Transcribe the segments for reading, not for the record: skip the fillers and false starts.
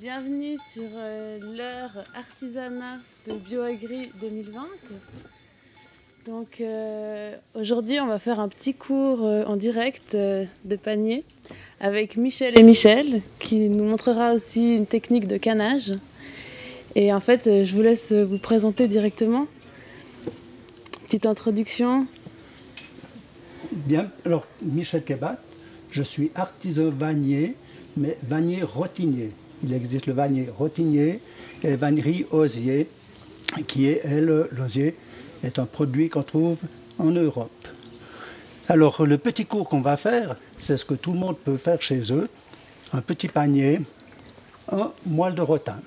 Bienvenue sur l'heure artisanat de BioAgri 2020. Donc aujourd'hui on va faire un petit cours en direct de panier avec Michel et Michel qui nous montrera aussi une technique de canage. Et en fait je vous laisse vous présenter directement. Petite introduction. Bien, alors Michel Kebat, je suis artisan vannier, mais vannier rotinier. Il existe le vannier rotinier et vannerie osier, qui est, l'osier est un produit qu'on trouve en Europe. Alors le petit cours qu'on va faire, c'est ce que tout le monde peut faire chez eux, un petit panier, en moelle de rotin.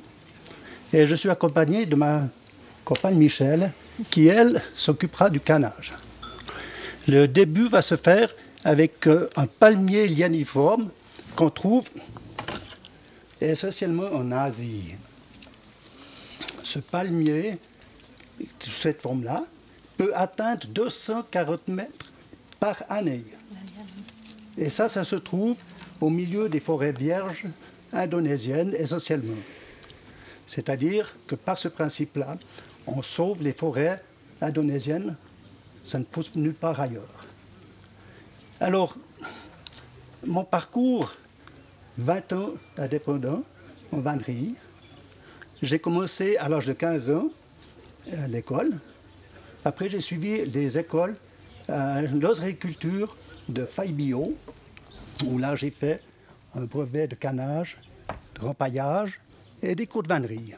Et je suis accompagné de ma compagne Michel, qui elle s'occupera du canage. Le début va se faire avec un palmier lianiforme qu'on trouve essentiellement en Asie. Ce palmier, sous cette forme-là, peut atteindre 240 mètres par année. Et ça se trouve au milieu des forêts vierges indonésiennes essentiellement. C'est-à-dire que par ce principe-là, on sauve les forêts indonésiennes. Ça ne pousse nulle part ailleurs. Alors, mon parcours, 20 ans indépendant en vannerie. J'ai commencé à l'âge de 15 ans à l'école. Après, j'ai suivi les écoles d'osericulture de Faille-Bio, où là, j'ai fait un brevet de canage, de rempaillage et des cours de vannerie.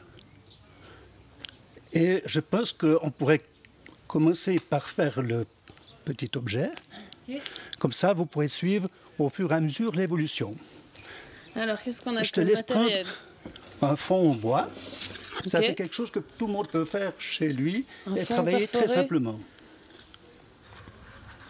Et je pense qu'on pourrait commencer par faire le petit objet. Comme ça, vous pourrez suivre au fur et à mesure l'évolution. Alors, qu'est-ce qu'on a Je te comme laisse matériel? prendre un fond en bois. Okay. Ça, c'est quelque chose que tout le monde peut faire chez lui et fond travailler perforé. très simplement.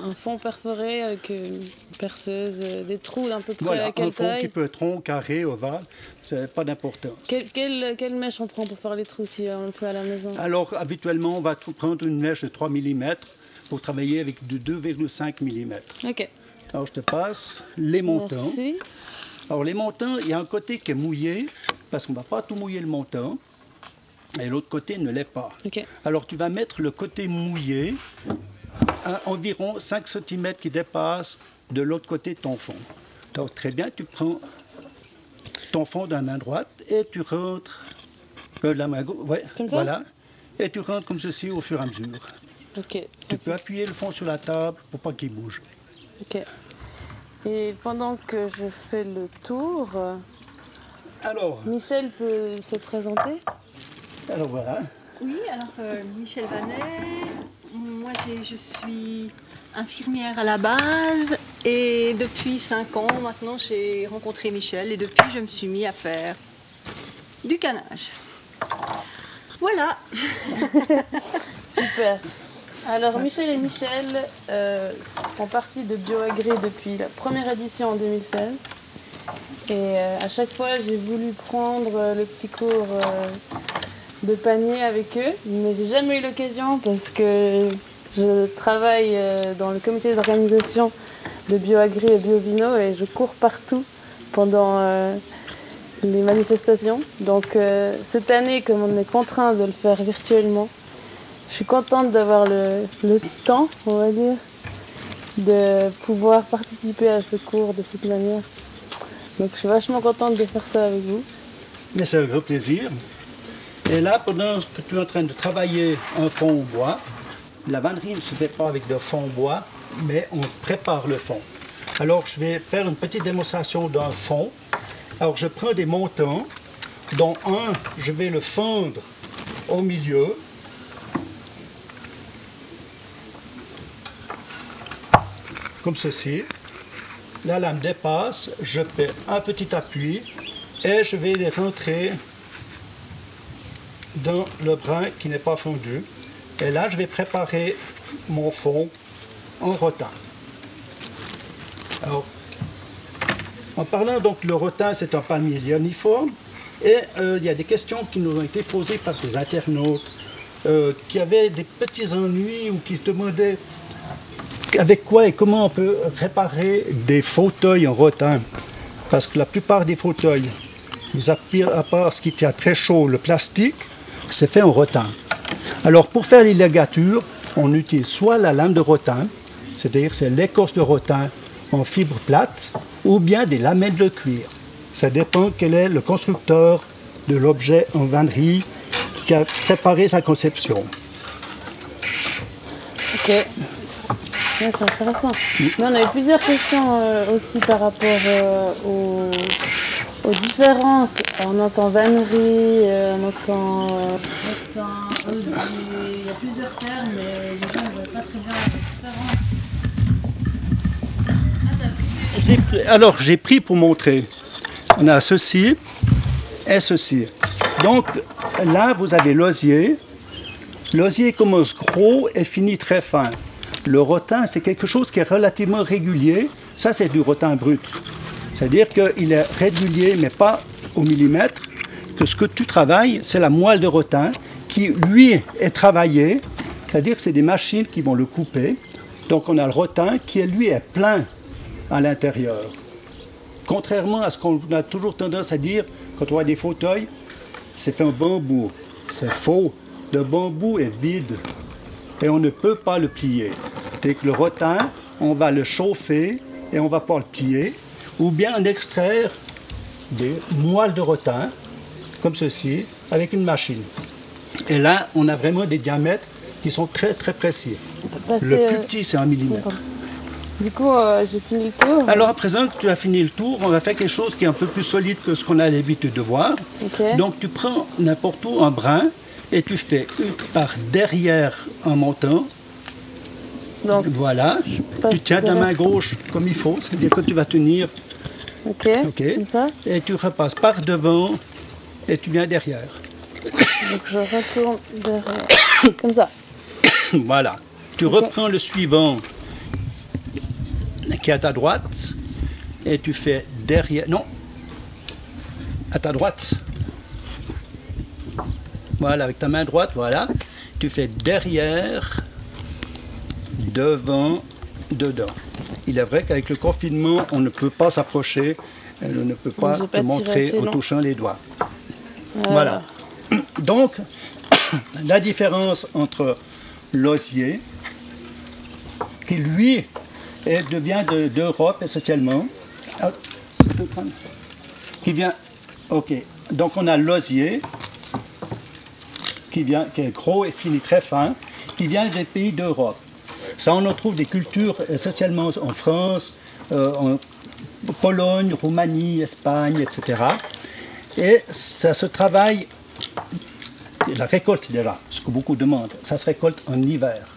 Un fond perforé avec une perceuse, des trous d'à peu près Voilà, à quelle un fond taille? qui peut être rond, carré, ovale, ça n'a pas d'importance. Quelle mèche on prend pour faire les trous si on le fait à la maison? Alors, habituellement, on va prendre une mèche de 3 mm pour travailler avec de 2,5 mm. Ok. Alors, je te passe les montants. Merci. Alors, les montants, il y a un côté qui est mouillé, parce qu'on ne va pas tout mouiller le montant, et l'autre côté ne l'est pas. Okay. Alors, tu vas mettre le côté mouillé à environ 5 cm qui dépasse de l'autre côté de ton fond. Donc, très bien, tu prends ton fond de la main droite et tu rentres de la main gauche. Ouais, comme ça? voilà. Et tu rentres comme ceci au fur et à mesure. Okay. Tu peux appuyer le fond sur la table pour pas qu'il bouge. Ok. Et pendant que je fais le tour, Alors, Michel peut se présenter? alors voilà. Oui, alors Michel Vanet, moi je suis infirmière à la base et depuis 5 ans maintenant j'ai rencontré Michel et depuis je me suis mis à faire du canage. Voilà. Super. Alors Michel et Michel font partie de BioAgri depuis la première édition en 2016. Et à chaque fois j'ai voulu prendre le petit cours de panier avec eux, mais j'ai jamais eu l'occasion parce que je travaille dans le comité d'organisation de BioAgri et BioVino et je cours partout pendant les manifestations. Donc cette année, comme on est contraint de le faire virtuellement, je suis contente d'avoir le temps, on va dire, de pouvoir participer à ce cours de cette manière. Donc je suis vachement contente de faire ça avec vous. Mais c'est un grand plaisir. Et là, pendant que tu es en train de travailler un fond en bois, la vannerie ne se fait pas avec de fond en bois, mais on prépare le fond. Alors, je vais faire une petite démonstration d'un fond. Alors, je prends des montants, dont un, je vais le fendre au milieu. Comme ceci. La lame dépasse, je fais un petit appui et je vais les rentrer dans le brin qui n'est pas fondu. Et là, je vais préparer mon fond en rotin. Alors, en parlant donc, le rotin, c'est un palmier lianiforme. Et il y a des questions qui nous ont été posées par des internautes qui avaient des petits ennuis ou qui se demandaient avec quoi et comment on peut réparer des fauteuils en rotin. Parce que la plupart des fauteuils mis à part ce qui tient très chaud, le plastique, c'est fait en rotin. Alors pour faire les ligatures, on utilise soit la lame de rotin, c'est-à-dire c'est l'écorce de rotin en fibre plate, ou bien des lamelles de cuir. Ça dépend quel est le constructeur de l'objet en vannerie qui a préparé sa conception. Ok. Ouais, c'est intéressant. Mais on a eu plusieurs questions aussi par rapport aux différences. On entend vannerie, on entend osier. Il y a plusieurs termes, mais les gens ne voient pas très bien la différence. Alors j'ai pris pour montrer. On a ceci et ceci. Donc là, vous avez l'osier. L'osier commence gros et finit très fin. Le rotin, c'est quelque chose qui est relativement régulier. Ça, c'est du rotin brut. C'est-à-dire qu'il est régulier, mais pas au millimètre. Que ce que tu travailles, c'est la moelle de rotin qui, lui, est travaillée. C'est-à-dire que c'est des machines qui vont le couper. Donc, on a le rotin qui, lui, est plein à l'intérieur. Contrairement à ce qu'on a toujours tendance à dire, quand on voit des fauteuils, c'est fait en bambou. C'est faux. Le bambou est vide et on ne peut pas le plier. C'est que le rotin, on va le chauffer et on va pas le plier, ou bien en extraire des moelles de rotin, comme ceci, avec une machine. Et là, on a vraiment des diamètres qui sont très très précis. Le plus petit, c'est 1 millimètre. Du coup, j'ai fini le tour. Alors à présent que tu as fini le tour, on va faire quelque chose qui est un peu plus solide que ce qu'on a l'habitude de voir. Okay. Donc tu prends n'importe où un brin et tu fais par derrière en montant. Donc, voilà. Tu tiens ta main gauche comme il faut, c'est-à-dire que tu vas tenir. Ok. Comme ça. Et tu repasses par devant et tu viens derrière. Donc je retourne derrière. Comme ça. Voilà. Tu reprends le suivant qui est à ta droite et tu fais derrière. Non. À ta droite. Voilà, avec ta main droite, voilà. Tu fais derrière, devant, dedans. Il est vrai qu'avec le confinement, on ne peut pas s'approcher, on ne peut pas te montrer en touchant les doigts. Voilà. Donc, la différence entre l'osier, qui lui vient d'Europe essentiellement, qui vient, ok, donc on a l'osier, qui est gros et fini très fin, qui vient des pays d'Europe. Ça, on en trouve des cultures essentiellement en France, en Pologne, Roumanie, Espagne, etc. Et ça se travaille, la récolte déjà, ce que beaucoup demandent, ça se récolte en hiver.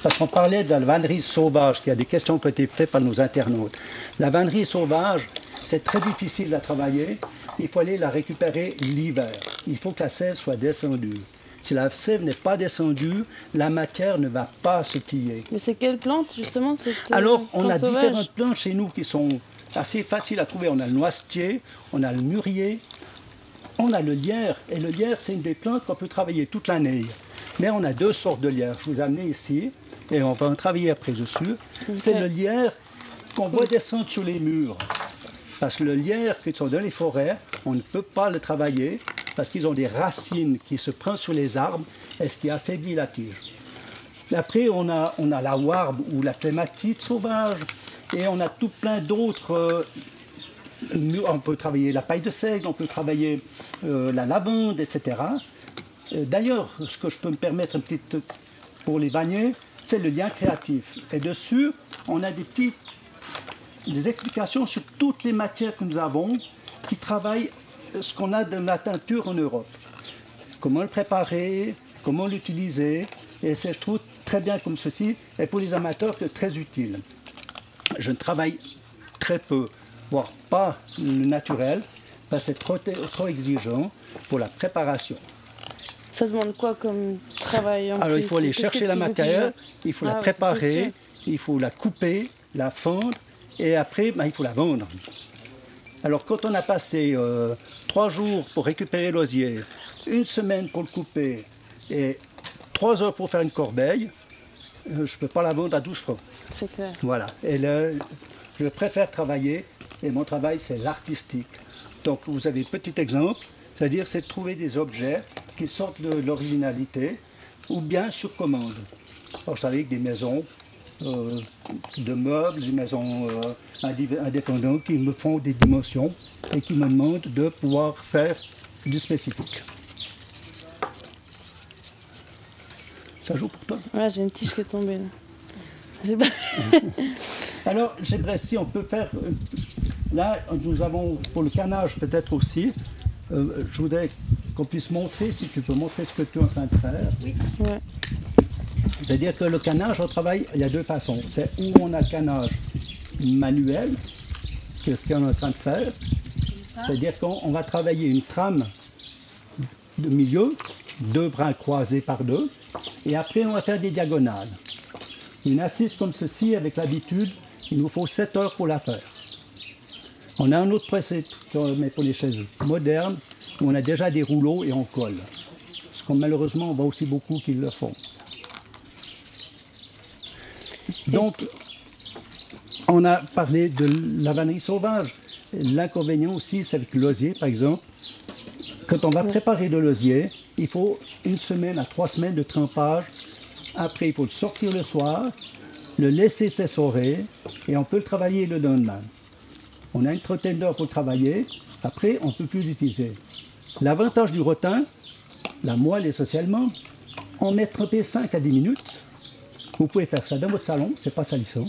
Parce qu'on parlait de la vannerie sauvage, qu'il y a des questions qui ont été faites par nos internautes. La vannerie sauvage, c'est très difficile à travailler, il faut aller la récupérer l'hiver. Il faut que la sève soit descendue. Si la sève n'est pas descendue, la matière ne va pas se plier. Mais c'est quelle plante justement cette Alors, on a sauvage? différentes plantes chez nous qui sont assez faciles à trouver. On a le noisetier, on a le mûrier, on a le lierre. Et le lierre, c'est une des plantes qu'on peut travailler toute l'année. Mais on a deux sortes de lierre. Je vous ai amené ici et on va en travailler après dessus. Okay. C'est le lierre qu'on voit descendre sur les murs. Parce que le lierre qui sont dans les forêts, on ne peut pas le travailler parce qu'ils ont des racines qui se prennent sur les arbres et ce qui affaiblit la tige. Après, on a la warbe ou la clématite sauvage et on a tout plein d'autres. On peut travailler la paille de seigle, on peut travailler la lavande, etc. D'ailleurs, ce que je peux me permettre un petit pour les vanniers, c'est le lien créatif. Et dessus, on a des explications sur toutes les matières que nous avons qui travaillent ce qu'on a de la teinture en Europe. Comment le préparer, comment l'utiliser, et c'est, je trouve, très bien comme ceci, et pour les amateurs, c'est très utile. Je ne travaille très peu, voire pas le naturel, parce que c'est trop exigeant pour la préparation. Ça demande quoi comme travail en Alors plus? il faut aller chercher la matière, il faut la préparer, il faut la couper, la fendre, et après, il faut la vendre. Alors quand on a passé 3 jours pour récupérer l'osier, 1 semaine pour le couper et 3 heures pour faire une corbeille, je ne peux pas la vendre à 12 francs. C'est clair. Voilà. Et je préfère travailler, et mon travail c'est l'artistique. Donc vous avez petit exemple, c'est-à-dire c'est de trouver des objets qui sortent de l'originalité ou bien sur commande. Alors, je travaille avec des maisons de meubles, des maisons indépendantes qui me font des dimensions et qui me demandent de pouvoir faire du spécifique. Ça joue pour toi? Ouais, j'ai une tige qui est tombée là. J'ai pas... Alors, j'aimerais si on peut faire... Là, nous avons pour le canage peut-être aussi. Je voudrais qu'on puisse montrer, si tu peux montrer ce que tu es en train de faire. Oui. Ouais. C'est-à-dire que le canage, on travaille, il y a deux façons. C'est où on a le canage manuel, qu'est-ce qu'on est en train de faire. C'est-à-dire qu'on va travailler une trame de milieu, 2 brins croisés par 2, et après on va faire des diagonales. Une assise comme ceci, avec l'habitude, il nous faut 7 heures pour la faire. On a un autre procédé qu'on met pour les chaises modernes, où on a déjà des rouleaux et on colle. Parce que malheureusement, on voit aussi beaucoup qui le font. Donc, on a parlé de la vannerie sauvage. L'inconvénient aussi, c'est avec l'osier, par exemple. Quand on va préparer de l'osier, il faut 1 semaine à 3 semaines de trempage. Après, il faut le sortir le soir, le laisser s'essorer, et on peut le travailler le lendemain. On a une trentaine d'heures pour le travailler. Après, on ne peut plus l'utiliser. L'avantage du rotin, la moelle essentiellement, on met tremper 5 à 10 minutes. Vous pouvez faire ça dans votre salon, c'est pas salissant.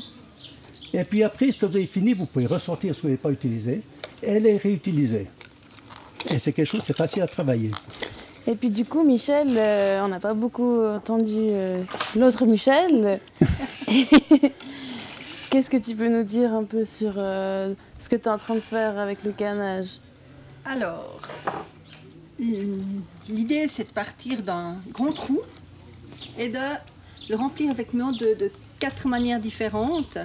Et puis après, quand vous avez fini, vous pouvez ressortir ce que vous n'avez pas utilisé et les réutiliser. Et c'est quelque chose, c'est facile à travailler. Et puis du coup, Michel, on n'a pas beaucoup entendu l'autre Michel. Qu'est-ce que tu peux nous dire un peu sur ce que tu es en train de faire avec le canage? Alors, l'idée c'est de partir d'un grand trou et de le remplir avec de 4 manières différentes.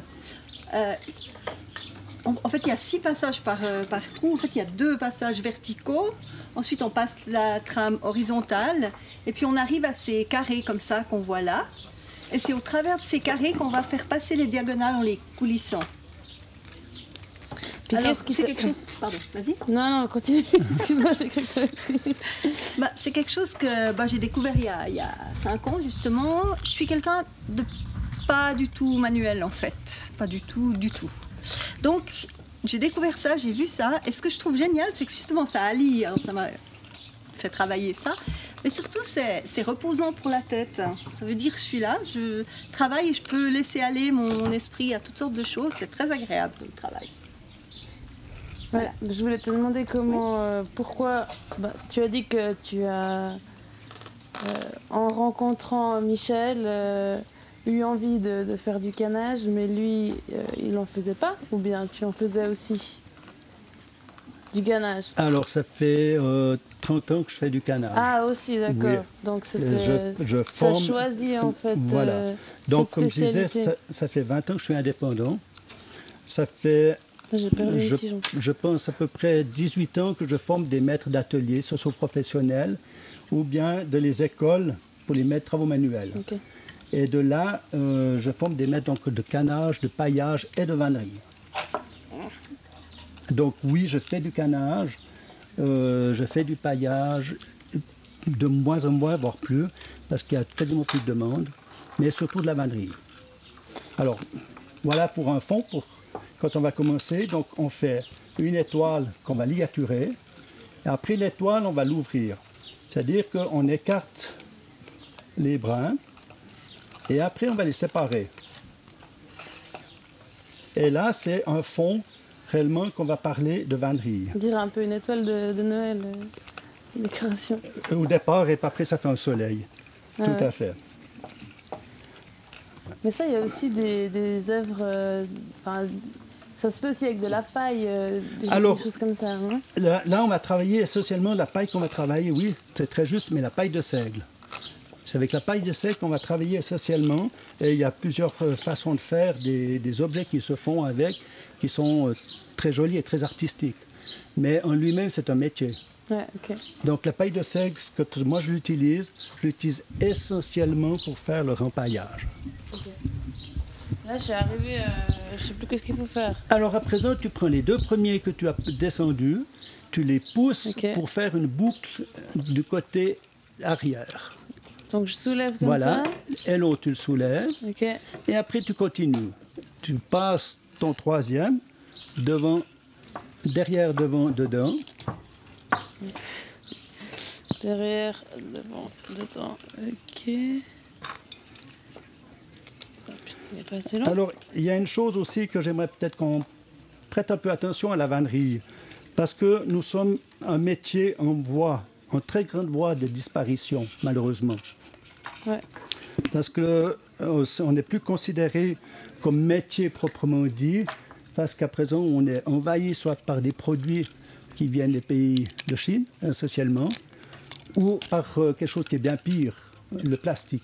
En fait, il y a 6 passages par trou. En fait, il y a 2 passages verticaux. Ensuite, on passe la trame horizontale. Et puis, on arrive à ces carrés comme ça qu'on voit là. Et c'est au travers de ces carrés qu'on va faire passer les diagonales en les coulissant. Puis alors, qu'est-ce qui c'est te- quelque chose... Pardon, vas-y. Non, continue. Excuse-moi, j'ai cru que... C'est quelque chose que j'ai découvert il y a 5 ans, justement. Je suis quelqu'un de pas du tout manuel, en fait. Pas du tout, du tout. Donc, j'ai découvert ça, j'ai vu ça. Et ce que je trouve génial, c'est que justement, ça allie. Alors, ça m'a fait travailler ça. Mais surtout, c'est reposant pour la tête. Ça veut dire que je suis là, je travaille et je peux laisser aller mon esprit à toutes sortes de choses. C'est très agréable, le travail. Voilà, je voulais te demander comment, pourquoi, tu as dit que tu as, en rencontrant Michel, eu envie de faire du canage, mais lui, il n'en faisait pas, ou bien tu en faisais aussi du canage? Alors, ça fait 30 ans que je fais du canage. Ah, aussi, d'accord. Oui. Donc c'était, Je tu as forme. choisi en fait Voilà. Donc, cette comme je disais, spécialité. ça fait 20 ans que je suis indépendant. Ça fait, J'ai perdu une tige en plus. je pense, à peu près 18 ans que je forme des maîtres d'ateliers socio-professionnels ou bien de les écoles pour les maîtres de travaux manuels. Ok. Et de là, je forme des maîtres donc, de canage, de paillage et de vannerie. Donc oui, je fais du canage, je fais du paillage, de moins en moins, voire plus, parce qu'il y a quasiment plus de demande, mais surtout de la vannerie. Alors, voilà pour un fond, quand on va commencer. Donc on fait une étoile qu'on va ligaturer, et après l'étoile, on va l'ouvrir. C'est-à-dire qu'on écarte les brins, et après on va les séparer. Et là, c'est un fond réellement qu'on va parler de vannerie. Dire un peu une étoile de Noël, décoration. Au départ, et puis après, ça fait un soleil. Ah Tout ouais. à fait. Mais ça, il y a aussi des œuvres. Ça se fait aussi avec de la paille, Alors, des choses comme ça. Hein? Là, on va travailler essentiellement la paille qu'on va travailler, oui, c'est très juste, mais la paille de seigle. C'est avec la paille de seigle qu'on va travailler essentiellement. Et il y a plusieurs façons de faire des objets qui se font avec, qui sont très jolis et très artistiques. Mais en lui-même, c'est un métier. Ouais, ok. Donc la paille de seigle, moi je l'utilise essentiellement pour faire le rempaillage. Là, je suis arrivée, je sais plus qu'est-ce qu'il faut faire. Alors à présent, tu prends les 2 premiers que tu as descendus tu les pousses Ok. pour faire une boucle du côté arrière. Donc je soulève comme Voilà. ça. Et l'autre, tu le soulèves. Ok. Et après, tu continues. Tu passes ton troisième devant, derrière, devant, dedans. Derrière, devant, dedans. Ok. Oh, putain, il n'est pas assez long. Alors, il y a une chose aussi que j'aimerais peut-être qu'on prête un peu attention à la vannerie. Parce que nous sommes un métier en voie, en très grande voie de disparition, malheureusement. Ouais. Parce que on n'est plus considéré comme métier proprement dit, parce qu'à présent, on est envahi soit par des produits qui viennent des pays de Chine, essentiellement, ou par quelque chose qui est bien pire, le plastique.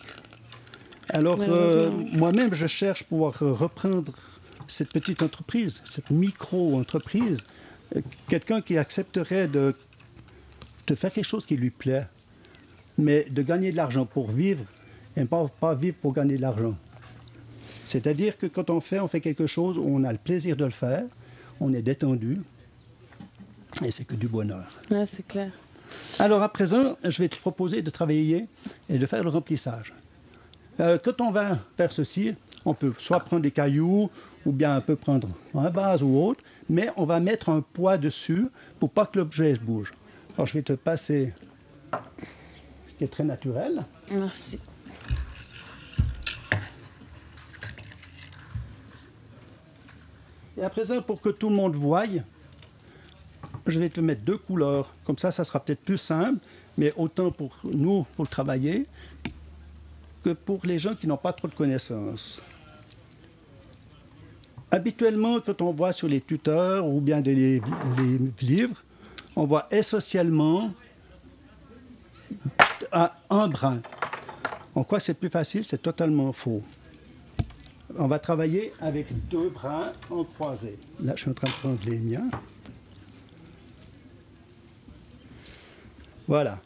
Alors, Malheureusement. moi-même, je cherche pouvoir reprendre cette petite entreprise, cette micro-entreprise, quelqu'un qui accepterait de faire quelque chose qui lui plaît, mais de gagner de l'argent pour vivre et pas vivre pour gagner de l'argent. C'est-à-dire que quand on fait quelque chose où on a le plaisir de le faire, on est détendu et c'est que du bonheur. Là, c'est clair. Alors à présent, je vais te proposer de travailler et de faire le remplissage. Quand on va faire ceci, on peut soit prendre des cailloux ou bien on peut prendre un vase ou autre, mais on va mettre un poids dessus pour pas que l'objet se bouge. Alors je vais te passer ce qui est très naturel. Merci. Et à présent, pour que tout le monde voie, je vais te mettre 2 couleurs. Comme ça sera peut-être plus simple, mais autant pour nous, pour le travailler, que pour les gens qui n'ont pas trop de connaissances. Habituellement, quand on voit sur les tuteurs ou bien les livres, on voit essentiellement un brin. On croit que c'est plus facile, c'est totalement faux. On va travailler avec 2 brins en croisé. Là, je suis en train de prendre les miens. Voilà.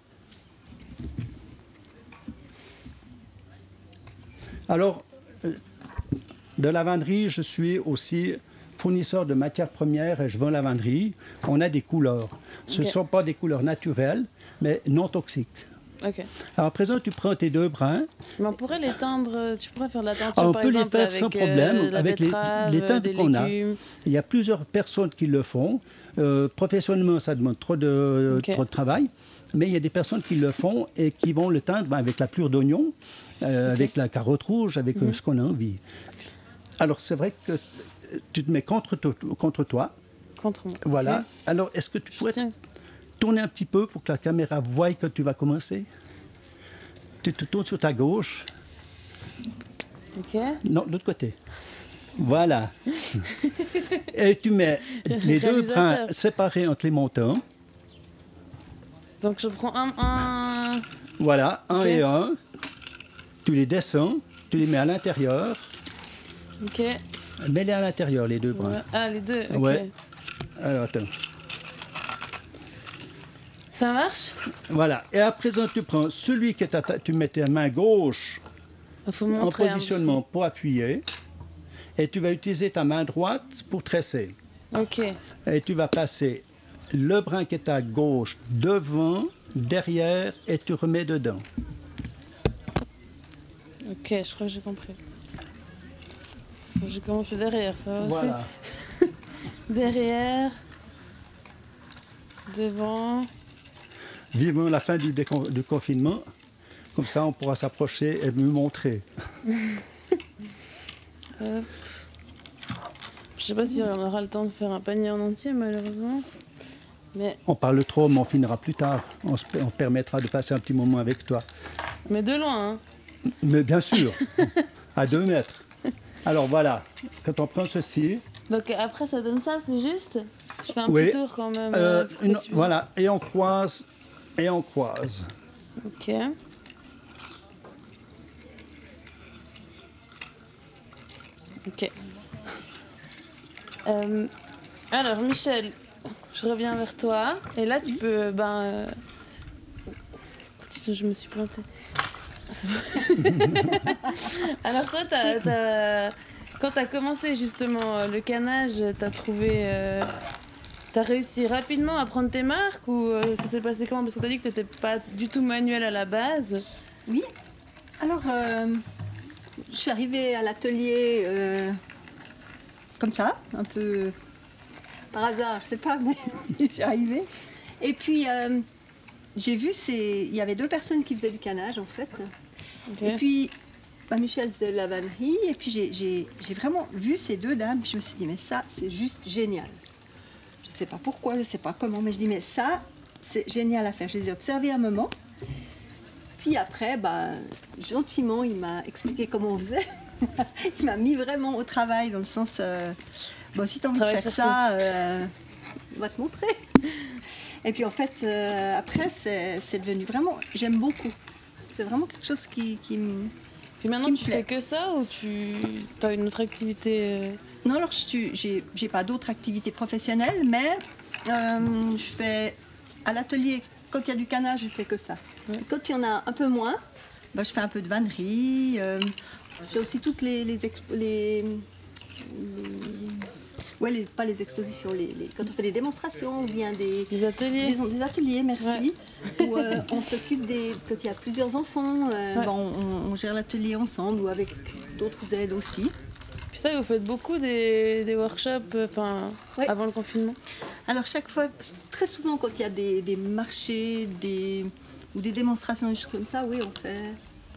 Alors, de la vannerie, je suis aussi fournisseur de matières premières et je vends la vannerie. On a des couleurs. Ce ne Ok. sont pas des couleurs naturelles, mais non toxiques. Ok. Alors, à présent, tu prends tes 2 brins. Mais on pourrait les teindre, tu pourrais faire de la teinture Ah, on par peut les exemple faire sans avec problème, la avec les betterave, teintes des qu'on a. légumes. Il y a plusieurs personnes qui le font. Professionnellement, ça demande trop de travail. Mais il y a des personnes qui le font et qui vont le teindre avec la plure d'oignon, avec la carotte rouge, avec ce qu'on a envie. Alors, c'est vrai que tu te mets contre toi. Contre moi. Voilà. Ok. Alors, est-ce que tu pourrais Tiens. tourner un petit peu pour que la caméra voie que tu vas commencer? Tu te tournes sur ta gauche. Ok. Non, de l'autre côté. Voilà. Et tu mets les 2 brins Réalisateur. séparés entre les montants. Donc je prends un... Voilà, un Ok. et un. Tu les descends, tu les mets à l'intérieur. Ok. Mets-les à l'intérieur, les 2 brins. Ouais. Ah, les deux. Ok. Ouais. Alors, attends. Ça marche? Voilà. Et à présent, tu prends celui que tu mets ta main gauche Il faut en montrer. positionnement pour appuyer. Et tu vas utiliser ta main droite pour tresser. Ok. Et tu vas placer le brin qui est à gauche devant, derrière, et tu remets dedans. Ok, je crois que j'ai compris. J'ai commencé derrière, ça va aussi? Voilà. Derrière. Devant. Vivement la fin du confinement. Comme ça, on pourra s'approcher et me montrer. Hop. Je sais pas si on aura le temps de faire un panier en entier, malheureusement. Mais On parle trop, mais on finira plus tard. On permettra de passer un petit moment avec toi. de loin, hein. Mais bien sûr, à 2 mètres. Alors voilà, quand on prend ceci, Donc après, ça donne ça, c'est juste? Je fais un Oui. petit tour quand même. pour que tu puisses- voilà, et on croise, et on croise. Ok. Ok. Alors, Michel, je reviens vers toi. Et là, tu peux. Putain, je me suis plantée. C'est bon. Alors, toi, quand tu as commencé justement le canage, tu as trouvé t'as réussi rapidement à prendre tes marques ou ça s'est passé comment? Parce que t'as dit que t'étais pas du tout manuel à la base. Oui. Alors, je suis arrivée à l'atelier comme ça, un peu par hasard, je sais pas, mais j'y suis arrivée. Et puis, j'ai vu, il y avait 2 personnes qui faisaient du canage, en fait. Okay. Et puis, Michel faisait de la vannerie, et puis j'ai vraiment vu ces 2 dames, je me suis dit, mais ça, c'est juste génial. Je sais pas pourquoi, je sais pas comment, mais je dis, mais ça, c'est génial à faire. Je les ai observées un moment. Puis après, gentiment, il m'a expliqué comment on faisait. Il m'a mis vraiment au travail, dans le sens, si tu as envie de faire ça, on va te montrer. Et puis en fait, après, c'est devenu vraiment, j'aime beaucoup. C'est vraiment quelque chose qui me Puis maintenant, qui me tu plaît. fais que ça ou tu as une autre activité Non, alors j'ai pas d'autres activités professionnelles, mais je fais à l'atelier, quand il y a du canage, je fais que ça. Ouais. Quand il y en a un peu moins, je fais un peu de vannerie. Je fais aussi toutes pas les expositions, quand on fait des démonstrations ou bien des ateliers? des ateliers, merci. Ouais. Où on s'occupe quand il y a plusieurs enfants, Ouais. on gère l'atelier ensemble ou avec d'autres aides aussi. Puis ça, vous faites beaucoup des workshops Ouais. avant le confinement? Alors chaque fois, très souvent quand il y a des marchés ou des démonstrations, des choses comme ça, oui,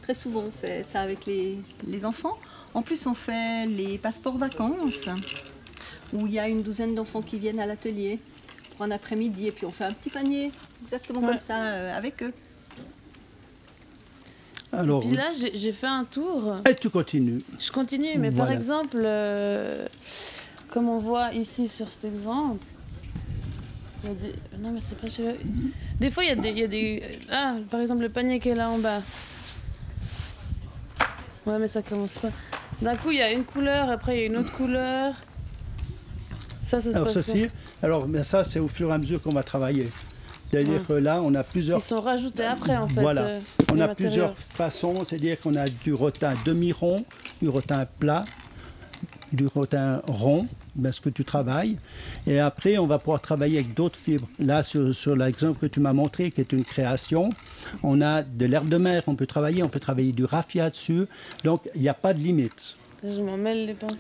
très souvent on fait ça avec les enfants. En plus on fait les passeports vacances, où il y a une douzaine d'enfants qui viennent à l'atelier pour un après-midi, et puis on fait un petit panier, exactement Ouais. comme ça, avec eux. Alors, Et puis là, j'ai fait un tour. et tu continues. Je continue, mais par Voilà. exemple, comme on voit ici sur cet exemple, il y a non mais c'est pas celui-là. Des fois, il y a des... Ah, par exemple, le panier qui est là en bas. Ouais, mais ça commence pas. D'un coup, il y a une couleur, après il y a une autre couleur. Ça se Alors passe ceci, mais ça c'est au fur et à mesure qu'on va travailler. C'est-à-dire que là, on a pas. plusieurs. Ils sont rajoutés après, en fait. Voilà. On les a matériaux. plusieurs façons, c'est-à-dire qu'on a du rotin demi-rond, du rotin plat, du rotin rond, ce que tu travailles. Et après, on va pouvoir travailler avec d'autres fibres. Là, sur l'exemple que tu m'as montré, qui est une création, on a de l'herbe de mer, on peut travailler du raffia dessus. Donc, il n'y a pas de limite. Je m'en mêle les pinceaux.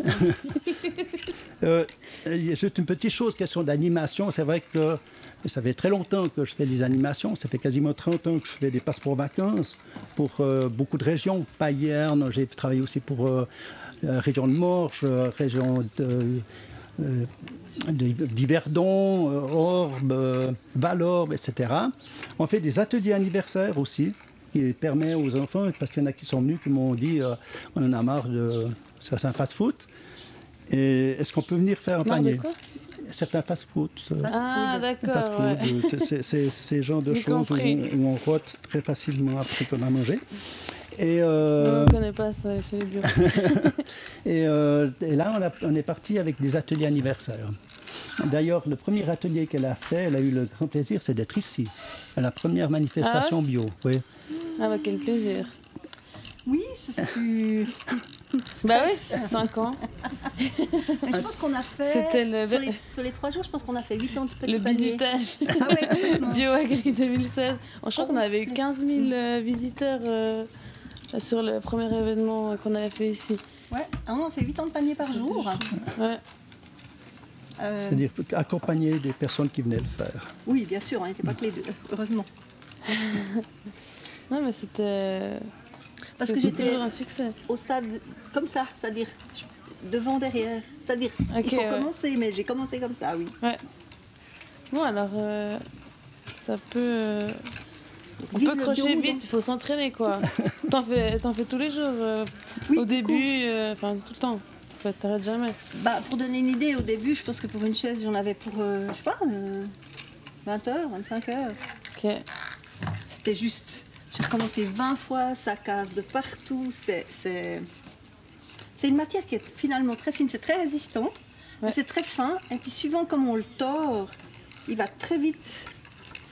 Juste une petite chose, question d'animation. C'est vrai que ça fait très longtemps que je fais des animations. Ça fait quasiment 30 ans que je fais des passeports vacances pour beaucoup de régions. Payerne, j'ai travaillé aussi pour région de Morges, région d'Yverdon, Orbe, Valorbe, etc. On fait des ateliers anniversaires aussi, qui permet aux enfants, parce qu'il y en a qui sont venus, qui m'ont dit on en a marre de ça, c'est un fast-food. Et est-ce qu'on peut venir faire un Marre de panier? quoi? Certains fast-food. Ah, d'accord, Fast-food, ouais. c'est ce genre de J'ai choses compris. où on rote très facilement après qu'on a mangé. Et, On ne connaît pas ça chez les bureaux. et là, on est parti avec des ateliers anniversaires. D'ailleurs, le premier atelier qu'elle a fait, elle a eu le grand plaisir, c'est d'être ici, à la première manifestation bio. Oui. Ah bah quel plaisir. Oui, ce fut... Bah oui, 5 ans. Mais je pense qu'on a fait, C'était le- sur les 3 jours, je pense qu'on a fait 80 petits Le paniers. bisutage. Ah ouais, complètement. BioAgri 2016. Je crois qu'on avait eu 15 000 visiteurs sur le premier événement qu'on avait fait ici. Ouais, on fait 80 paniers par jour. Ouais. C'est-à-dire accompagner des personnes qui venaient le faire. Oui, bien sûr, on n'était pas que les deux, heureusement. Non mais c'était... Parce que c'est j'étais toujours un succès. au stade comme ça, c'est-à-dire devant, derrière. C'est-à-dire, Ok, il faut ouais. commencer, mais j'ai commencé comme ça, oui. Ouais. Bon alors, ça peut... on Vive peut le crocher bio, vite, donc. il faut s'entraîner quoi. T'en fais tous les jours. Oui, Au beaucoup. début, tout le temps. T'arrêtes jamais. Bah, pour donner une idée, au début, je pense que pour une chaise, j'en avais pour, je sais pas, 20 heures, 25 heures. Ok. C'était juste, j'ai recommencé 20 fois, ça casse de partout. C'est une matière qui est finalement très fine, c'est très résistant, mais Ouais. c'est très fin. Et puis suivant comment on le tord, il va très vite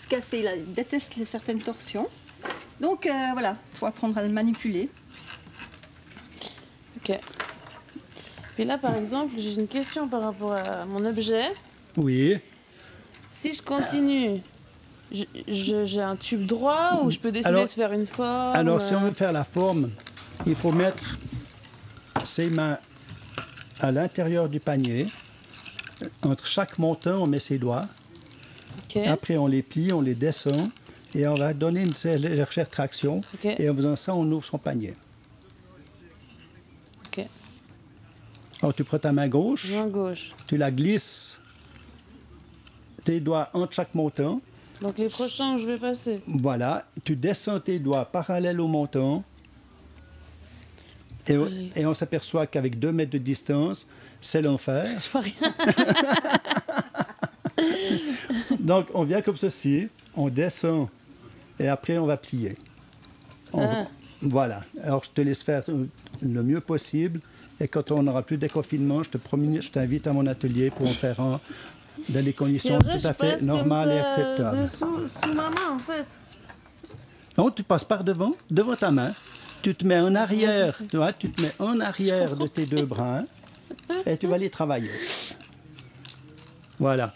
se casser. Il déteste certaines torsions. Donc voilà, il faut apprendre à le manipuler. Ok. Et là, par exemple, j'ai une question par rapport à mon objet. Oui. si je continue, j'ai un tube droit ou je peux décider de faire une forme? Alors, si on veut faire la forme, il faut mettre ses mains à l'intérieur du panier. Entre chaque montant, on met ses doigts. Okay. Après, on les plie, on les descend et on va donner une légère traction. Okay. Et en faisant ça, on ouvre son panier. Ok. Alors, tu prends ta main gauche. Main gauche. Tu la glisses, tes doigts entre chaque montant. Donc les prochains où je vais passer. Voilà. Tu descends tes doigts parallèles au montant. Et on s'aperçoit qu'avec 2 mètres de distance, c'est l'enfer. Je vois rien. Donc, on vient comme ceci, on descend et après, on va plier. Voilà. Alors, je te laisse faire le mieux possible. Et quand on n'aura plus de déconfinement, je t'invite à mon atelier pour en faire un dans des conditions après, tout à fait normales et acceptables. Sous ma main, en fait. Non, tu passes par devant ta main. Tu te mets en arrière, tu vois, tu te mets en arrière de tes 2 bras et tu vas les travailler. Voilà.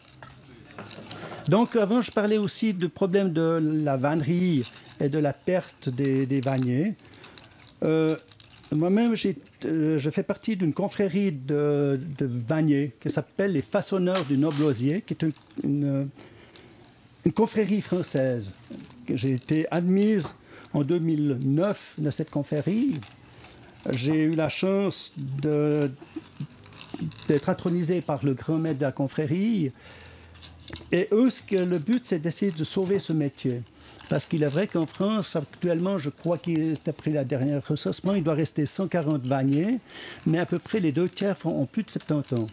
Donc, avant, je parlais aussi du problème de la vannerie et de la perte des vanniers. Moi-même, je fais partie d'une confrérie de vanniers qui s'appelle les Façonneurs du Noble Osier, qui est une confrérie française. J'ai été admise en 2009 dans cette confrérie. J'ai eu la chance d'être intronisé par le grand maître de la confrérie. Et eux, le but, c'est d'essayer de sauver ce métier. Parce qu'il est vrai qu'en France, actuellement, je crois qu'après la dernière recensement, il doit rester 140 vanniers, mais à peu près les 2 tiers ont plus de 70 ans.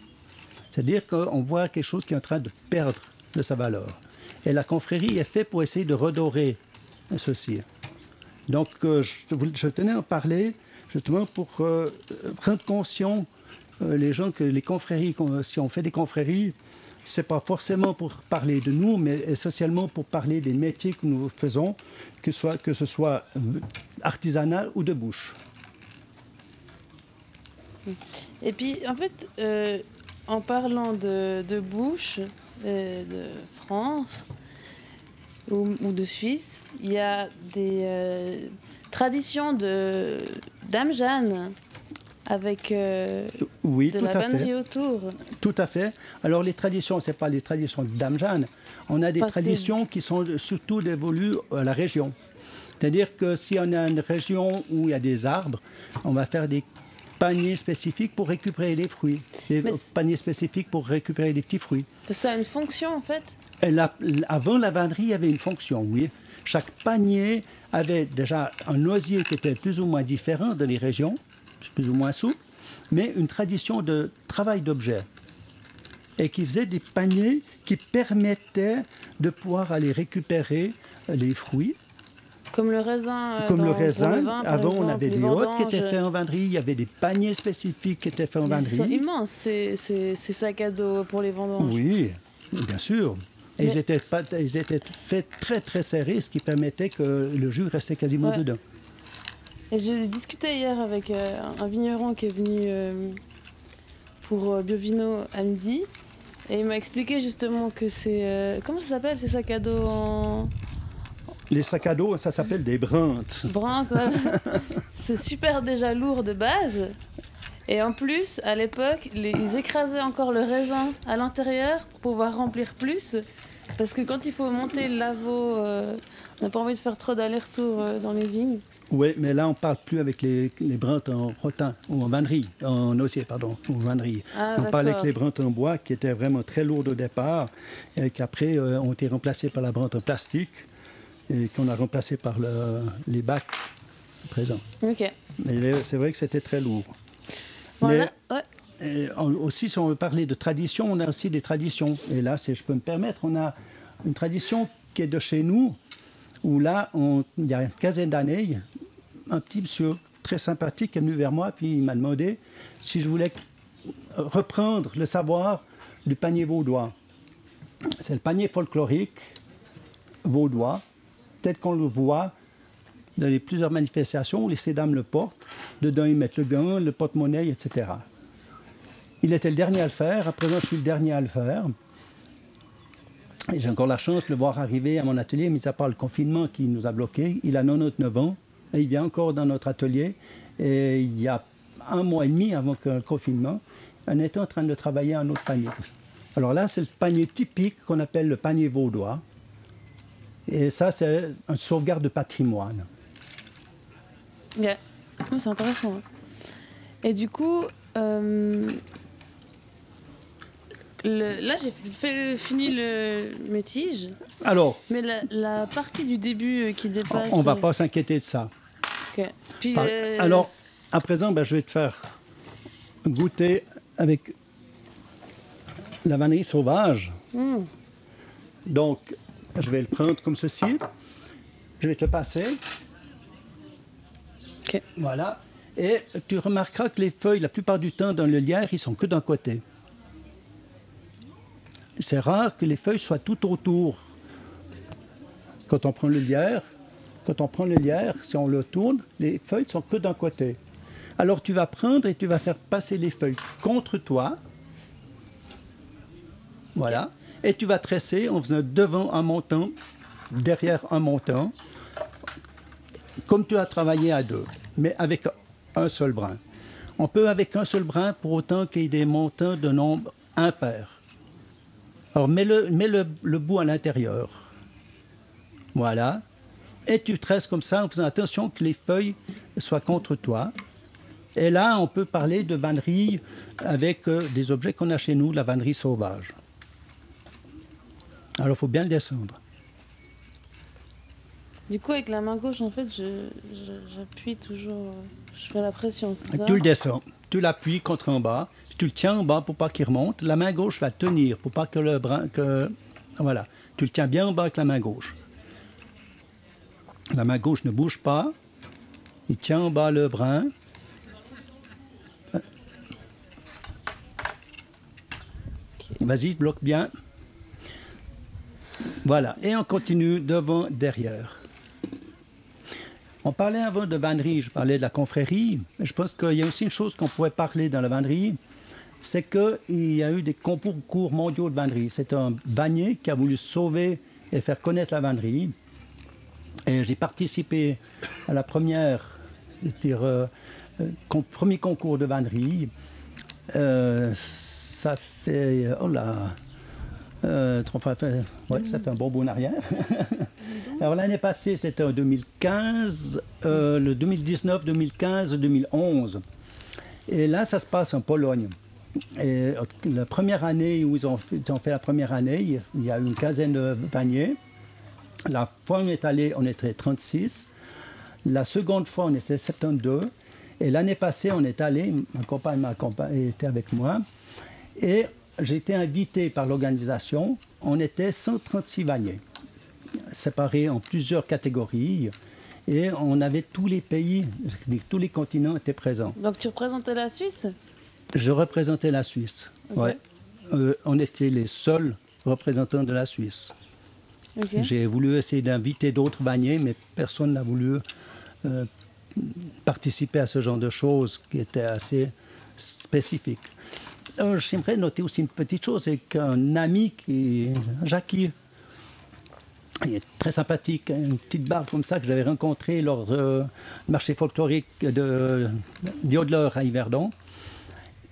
C'est-à-dire qu'on voit quelque chose qui est en train de perdre de sa valeur. Et la confrérie est faite pour essayer de redorer ceci. Donc, je tenais à en parler justement pour prendre conscience, les gens, que les confréries, si on fait des confréries, ce n'est pas forcément pour parler de nous, mais essentiellement pour parler des métiers que nous faisons, que ce soit artisanal ou de bouche. Et puis, en fait, en parlant de bouche, de France ou de Suisse, il y a des traditions de Dame Jeanne avec oui, de la vannerie autour. Tout à fait. Alors les traditions, ce n'est pas les traditions de Dame Jeanne. On a des traditions qui sont surtout dévolues à la région. C'est-à-dire que si on a une région où il y a des arbres, on va faire des paniers spécifiques pour récupérer les fruits. Des paniers spécifiques pour récupérer les petits fruits. Ça a une fonction en fait? Avant la vannerie, il y avait une fonction, oui. Chaque panier avait déjà un osier qui était plus ou moins différent dans les régions, plus ou moins souple, mais une tradition de travail d'objet. Et qui faisait des paniers qui permettaient de pouvoir aller récupérer les fruits. Comme le raisin. Comme le raisin. Le vin, avant, exemple, on avait des hôtes qui étaient faits en vannerie. Il y avait des paniers spécifiques qui étaient faits en vannerie. C'est immense, ces sacs à dos pour les vendanges. Oui, bien sûr. Et ils étaient faits très, très serrés, ce qui permettait que le jus restait quasiment dedans. Et j'ai discuté hier avec un vigneron qui est venu pour Biovino à midi. Et il m'a expliqué justement que c'est... comment ça s'appelle ces sacs à dos en... Les sacs à dos, ça s'appelle des brintes. Brintes, voilà. C'est super déjà lourd de base. Et en plus, à l'époque, ils écrasaient encore le raisin à l'intérieur pour pouvoir remplir plus. Parce que quand il faut monter le laveau, on n'a pas envie de faire trop d'allers-retours dans les vignes. Oui, mais là, on ne parle plus avec les brintes en rotin, ou en vannerie, en osier, pardon, ou vannerie. On parle avec les brintes en bois qui étaient vraiment très lourdes au départ et qui après ont été remplacées par la brinte en plastique et qu'on a remplacé par les bacs présents. Ok. Mais c'est vrai que c'était très lourd. Voilà. Mais, aussi, si on veut parler de tradition, on a aussi des traditions. Et là, si je peux me permettre, on a une tradition qui est de chez nous, où là, il y a une quinzaine d'années, un petit monsieur très sympathique est venu vers moi, puis il m'a demandé si je voulais reprendre le savoir du panier vaudois. C'est le panier folklorique vaudois, tel qu'on le voit dans les plusieurs manifestations où les dames le portent. Dedans, ils mettent le gant, le porte-monnaie, etc. Il était le dernier à le faire, à présent, je suis le dernier à le faire. Et j'ai encore la chance de le voir arriver à mon atelier, mis à part le confinement qui nous a bloqués. Il a 99 ans et il vient encore dans notre atelier. Et il y a 1 mois et demi avant que le confinement, on était en train de travailler un autre panier. Alors là, c'est le panier typique qu'on appelle le panier vaudois. Et ça, c'est une sauvegarde de patrimoine. Yeah. Oh, c'est intéressant. Hein. Et du coup, là, j'ai fini mes tiges. Alors, mais la partie du début qui dépasse... on ne va pas s'inquiéter de ça. Okay. Puis, alors, à présent, je vais te faire goûter avec la vanille sauvage. Donc, je vais le prendre comme ceci. Je vais te le passer. Okay. Voilà. Et tu remarqueras que les feuilles, la plupart du temps, dans le lierre, ils sont que d'un côté. C'est rare que les feuilles soient tout autour. Quand on prend le lierre, si on le tourne, les feuilles sont que d'un côté. Alors tu vas prendre et tu vas faire passer les feuilles contre toi. Voilà. Et tu vas tresser en faisant devant un montant, derrière un montant, comme tu as travaillé à deux, mais avec un seul brin. On peut avec un seul brin pour autant qu'il y ait des montants de nombre impair. Alors mets le bout à l'intérieur. Voilà. Et tu tresses comme ça en faisant attention que les feuilles soient contre toi. Et là, on peut parler de vannerie avec des objets qu'on a chez nous, la vannerie sauvage. Alors, il faut bien le descendre. Du coup, avec la main gauche, en fait, j'appuie toujours, je fais la pression, c'est ça? Tu le descends, tu l'appuies contre en bas, tu le tiens en bas pour pas qu'il remonte. La main gauche va tenir pour pas que le brin... Voilà, tu le tiens bien en bas avec la main gauche. La main gauche ne bouge pas, il tient en bas le brin. Vas-y, bloque bien. Voilà, et on continue devant, derrière. On parlait avant de vannerie, je parlais de la confrérie, mais je pense qu'il y a aussi une chose qu'on pourrait parler dans la vannerie, c'est qu'il y a eu des concours mondiaux de vannerie. C'est un vannier qui a voulu sauver et faire connaître la vannerie. Et j'ai participé à la premier concours de vannerie. Ça fait... Oh là, ça fait un bon bout en arrière. Alors l'année passée, c'était en 2015, le 2019, 2015, 2011. Et là, ça se passe en Pologne. Et la première année où ils ont fait la première année, il y a une quinzaine de vanniers. La fois où on est allé, on était 36. La seconde fois, on était 72. Et l'année passée, on est allé, ma compagne était avec moi. Et j'ai été invité par l'organisation. On était 136 vanniers, séparés en plusieurs catégories. Et on avait tous les pays, tous les continents étaient présents. Donc tu représentais la Suisse? Je représentais la Suisse, okay. Ouais. On était les seuls représentants de la Suisse. Okay. J'ai voulu essayer d'inviter d'autres vanniers, mais personne n'a voulu participer à ce genre de choses qui étaient assez spécifiques. J'aimerais noter aussi une petite chose, c'est qu'un ami, Jackie, il est très sympathique, une petite barbe comme ça que j'avais rencontrée lors du marché folklorique de Diodler à Yverdon.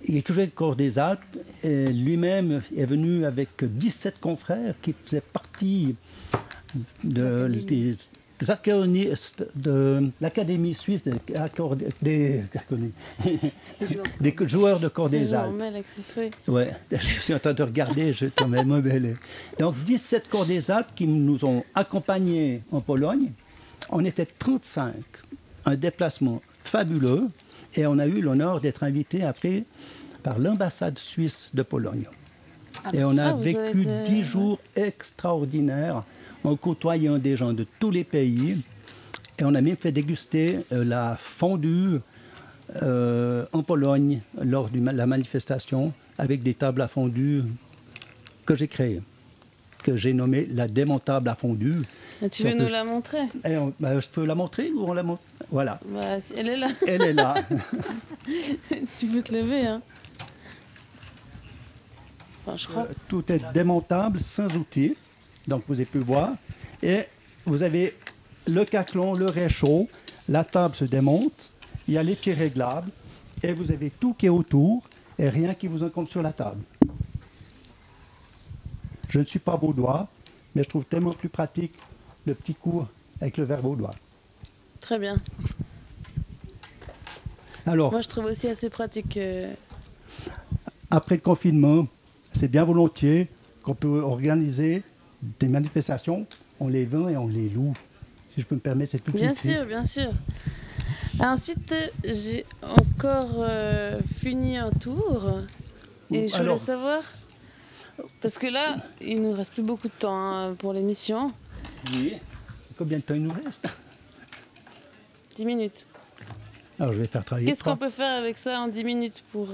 Il est toujours au corps des Alpes et lui-même est venu avec 17 confrères qui faisaient partie des accordéonistes de l'Académie suisse des joueurs de corps des Alpes. Ouais, je suis en train de regarder, je te mets mauvais. Donc 17 corps des Alpes qui nous ont accompagnés en Pologne. On était 35, un déplacement fabuleux. Et on a eu l'honneur d'être invité après par l'ambassade suisse de Pologne. Et on a vécu 10 jours extraordinaires en côtoyant des gens de tous les pays. Et on a même fait déguster la fondue en Pologne lors de la manifestation avec des tables à fondue que j'ai créées, que j'ai nommée la démontable à fondue. Et tu veux nous la montrer? Je peux la montrer ou on la montre? Voilà. Elle est là. Elle est là. Tu peux te lever, hein? Enfin, je crois. Tout est démontable, sans outils. Donc vous avez pu voir. Et vous avez le caclon, le réchaud, la table se démonte, il y a les pieds réglables, et vous avez tout qui est autour, et rien qui vous encombre sur la table. Je ne suis pas vaudois, mais je trouve tellement plus pratique le petit coup avec le verre vaudois. Très bien. Alors, Moi, je trouve aussi assez pratique. après le confinement, c'est bien volontiers qu'on peut organiser des manifestations, on les vend et on les loue. Si je peux me permettre, c'est tout de Bien suite. sûr, bien sûr. Ensuite, j'ai encore fini un tour. Et je voulais savoir, parce que là, il nous reste plus beaucoup de temps hein, pour l'émission. Oui. Combien de temps il nous reste? 10 minutes. Alors je vais faire travailler. Qu'est-ce qu'on peut faire avec ça en 10 minutes pour,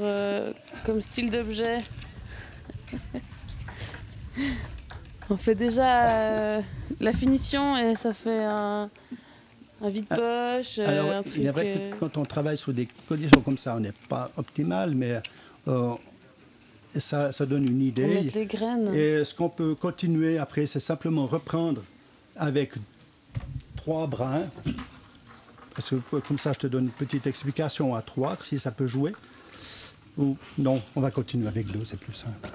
comme style d'objet? On fait déjà la finition et ça fait un vide-poche. Alors, un truc, il est vrai que quand on travaille sur des conditions comme ça, on n'est pas optimal, mais ça donne une idée. pour mettre les graines. Et ce qu'on peut continuer après, c'est simplement reprendre avec 3 brins. Parce que comme ça, je te donne une petite explication à 3, si ça peut jouer. Ou non, on va continuer avec 2, c'est plus simple.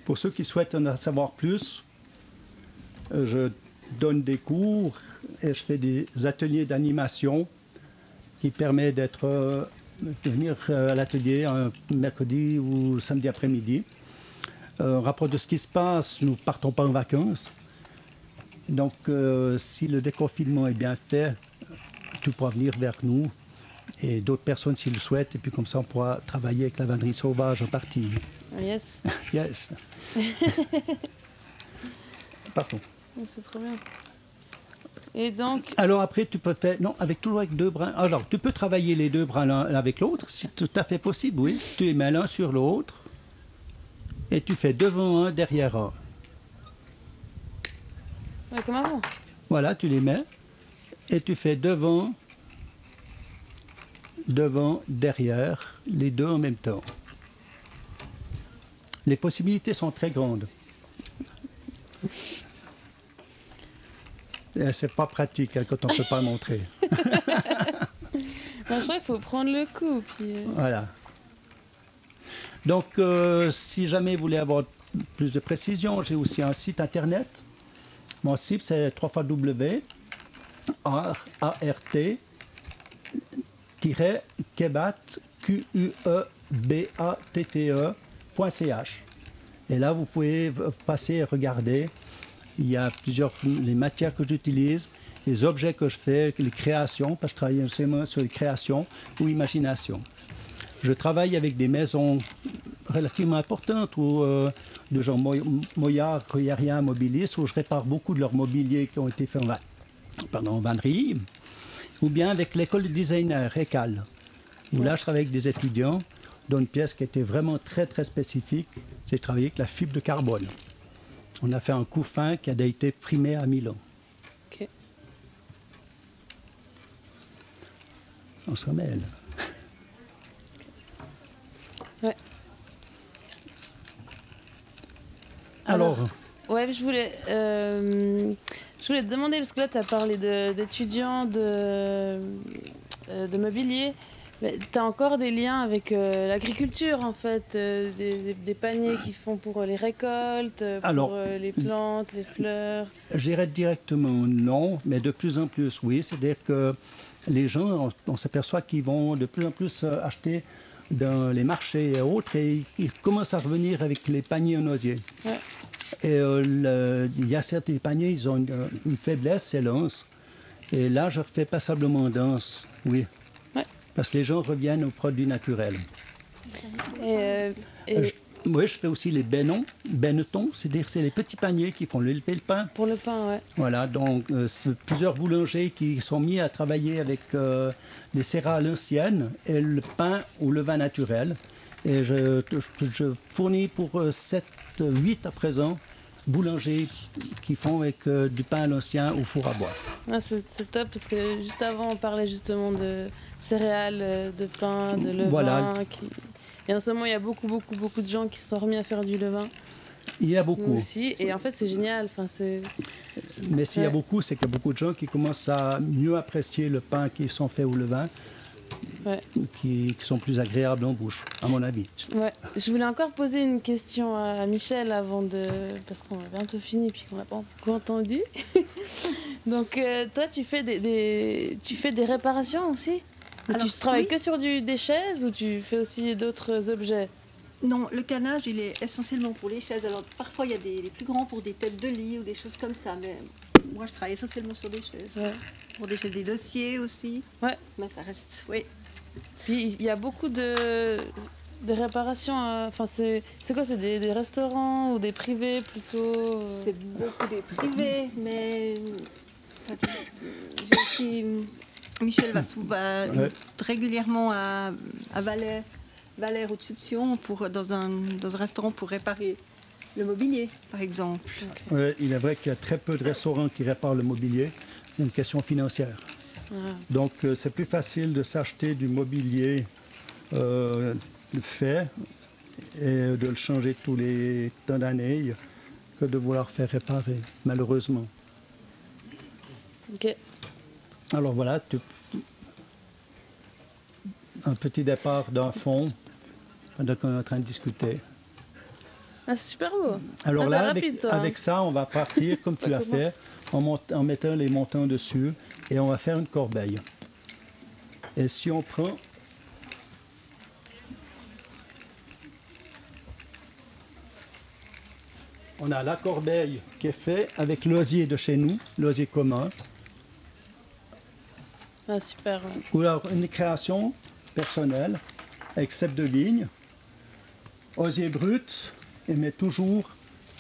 Pour ceux qui souhaitent en savoir plus, je donne des cours et je fais des ateliers d'animation qui permettent de venir à l'atelier un mercredi ou samedi après-midi. Rapport de ce qui se passe, nous ne partons pas en vacances. Donc, si le déconfinement est bien fait, tu pourras venir vers nous et d'autres personnes s'ils le souhaitent. Et puis comme ça, on pourra travailler avec la vannerie sauvage en partie. Yes. Yes. Pardon. C'est trop bien. Et donc, Alors après, tu peux faire... Non, toujours avec 2 brins. Alors, tu peux travailler les 2 brins l'un avec l'autre. C'est tout à fait possible, oui. Tu les mets l'un sur l'autre. Et tu fais devant un, derrière un. ouais, comme avant. Voilà, tu les mets. Et tu fais devant, derrière, les 2 en même temps. Les possibilités sont très grandes. C'est pas pratique hein, quand on ne peut pas montrer. Je crois qu'il faut prendre le coup. Puis, Voilà. Donc, si jamais vous voulez avoir plus de précision, j'ai aussi un site internet. Mon site, c'est www.art-kebatte.ch. Et là, vous pouvez passer et regarder. Il y a les matières que j'utilise, les objets que je fais, les créations, parce que je travaille essentiellement sur les créations ou imagination. Je travaille avec des maisons relativement importantes où de gens Moyard, Gruyérien, mobilistes, où je répare beaucoup de leur mobilier qui ont été faits en vannerie, ou bien avec l'école de designer, ECAL, où là je travaille avec des étudiants dans une pièce qui était vraiment très très spécifique. J'ai travaillé avec la fibre de carbone. On a fait un couffin qui a été primé à Milan. Ok. On se mêle. Ouais. Alors, ouais, je voulais te demander, parce que là, tu as parlé d'étudiants, de mobilier. Tu as encore des liens avec l'agriculture, en fait, des paniers qu'ils font pour les récoltes, pour les plantes, les fleurs. Je dirais directement non, mais de plus en plus oui. C'est-à-dire que les gens, on s'aperçoit qu'ils vont de plus en plus acheter dans les marchés et autres, et ils commencent à revenir avec les paniers en osier. Ouais. Et il y a certains paniers, ils ont une faiblesse, c'est l'anse. Et là, je refais passablement d'anse, oui. Ouais. Parce que les gens reviennent aux produits naturels. Oui, je fais aussi les bennetons, c'est-à-dire c'est les petits paniers qui font le pain. Pour le pain, ouais. Voilà, donc c'est plusieurs boulangers qui sont mis à travailler avec les céréales anciennes et le pain ou le vin naturel. Et je fournis pour 7, 8 à présent boulangers qui font avec du pain à l'ancien au four à bois. Ah, c'est top, parce que juste avant, on parlait justement de céréales, de pain, de levain. Voilà. Et en ce moment, il y a beaucoup de gens qui se sont remis à faire du levain. Il y a Nous beaucoup. aussi. Et en fait, c'est génial. Enfin, Mais s'il y a Ouais. beaucoup, c'est qu'il y a beaucoup de gens qui commencent à mieux apprécier le pain qui sont faits au levain, Ouais. qui sont plus agréables en bouche, à mon avis. Ouais. Je voulais encore poser une question à Michel avant de... Parce qu'on a bientôt fini puis qu'on n'a pas beaucoup entendu. Donc, toi, tu fais tu fais des réparations aussi? Ou Alors, tu travailles oui. que sur des chaises ou tu fais aussi d'autres objets? Non, le canage, il est essentiellement pour les chaises. Alors, parfois, il y a des plus grands pour des têtes de lit ou des choses comme ça. Mais moi, je travaille essentiellement sur des chaises. Ouais. Pour des chaises, des dossiers aussi. Ouais. Mais ça reste, oui. Puis, il y a beaucoup de réparations. Enfin, c'est quoi? C'est des restaurants ou des privés plutôt? C'est beaucoup des privés, mais enfin, j'ai aussi... Michel va Ouais. régulièrement à Valère au-dessus de Sion dans un restaurant pour réparer le mobilier, par exemple. Ouais, il est vrai qu'il y a très peu de restaurants qui réparent le mobilier. C'est une question financière. Ah. Donc c'est plus facile de s'acheter du mobilier fait et de le changer tous les temps d'années que de vouloir faire réparer, malheureusement. Ok. Alors voilà, un petit départ d'un fond pendant qu'on est en train de discuter. Ah, c'est super beau. Alors Ah, là, t'es avec, rapide, toi, hein. avec ça, on va partir comme tu Pas l'as comme moi. fait, en mettant les montants dessus et on va faire une corbeille. Et si on prend on a la corbeille qui est faite avec l'osier de chez nous, l'osier commun, Ah, super. Ouais. ou alors une création personnelle avec cep de vigne, osier brut, et mais toujours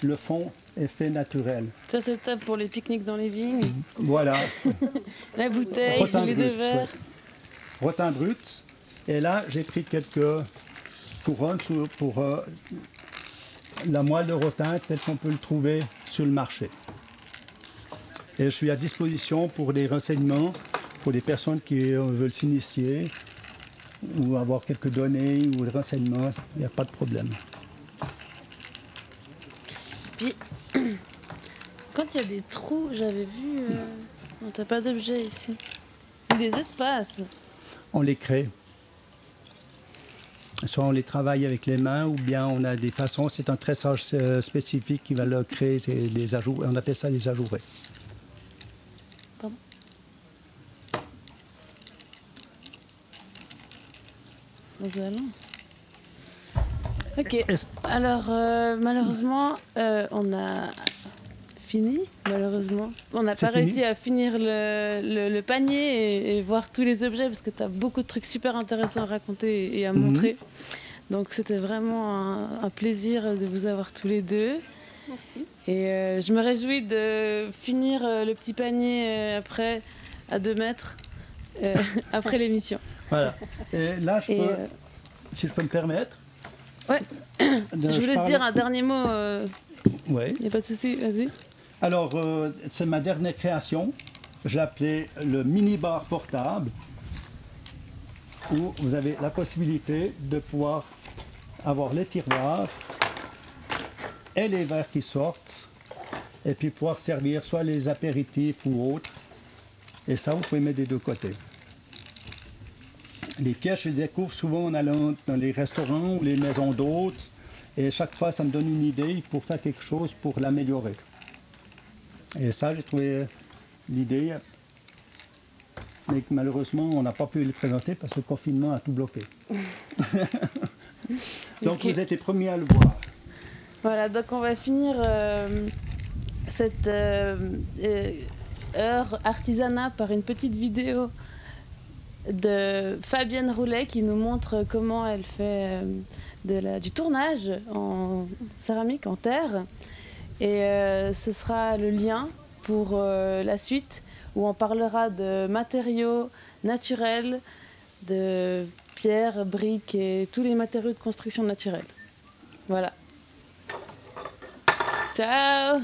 le fond est fait naturel. Ça, c'est top pour les pique-niques dans les vignes. Voilà, La bouteille, rotin les deux brut, verres. ouais. Rotin brut. Et là, j'ai pris quelques couronnes pour la moelle de rotin tel qu'on peut le trouver sur le marché. Et je suis à disposition pour des renseignements, pour des personnes qui veulent s'initier ou avoir quelques données ou des renseignements, il n'y a pas de problème. Puis, quand il y a des trous, j'avais vu... Non, t'as pas d'objet ici. Des espaces. On les crée. Soit on les travaille avec les mains ou bien on a des façons, c'est un tressage spécifique qui va le créer, c'est des ajouts, on appelle ça des ajourés. Pardon. Nous allons. Ok. Alors, malheureusement, on a fini. Malheureusement, on n'a C'est pas fini réussi à finir le panier et voir tous les objets parce que tu as beaucoup de trucs super intéressants à raconter et à montrer. Donc, c'était vraiment un plaisir de vous avoir tous les deux. Merci. Et je me réjouis de finir le petit panier après à 2 mètres après l'émission. Voilà. Et là, Et, si je peux me permettre. ouais. Je voulais te parle- dire un dernier mot. Ouais. Il n'y a pas de souci, vas-y. Alors, c'est ma dernière création. Je l'appelais le mini-bar portable, où vous avez la possibilité de pouvoir avoir les tiroirs et les verres qui sortent, et puis pouvoir servir soit les apéritifs ou autres. Et ça, vous pouvez mettre des deux côtés. Les pièges, je les découvre souvent en allant dans les restaurants ou les maisons d'hôtes. Et chaque fois, ça me donne une idée pour faire quelque chose pour l'améliorer. Et ça, j'ai trouvé l'idée. Mais que malheureusement, on n'a pas pu le présenter parce que le confinement a tout bloqué. Donc, Ok. vous êtes les premiers à le voir. Voilà, donc on va finir cette heure artisanat par une petite vidéo de Fabienne Roulet qui nous montre comment elle fait du tournage en céramique, en terre. Et ce sera le lien pour la suite où on parlera de matériaux naturels, de pierres, briques et tous les matériaux de construction naturels. Voilà. Ciao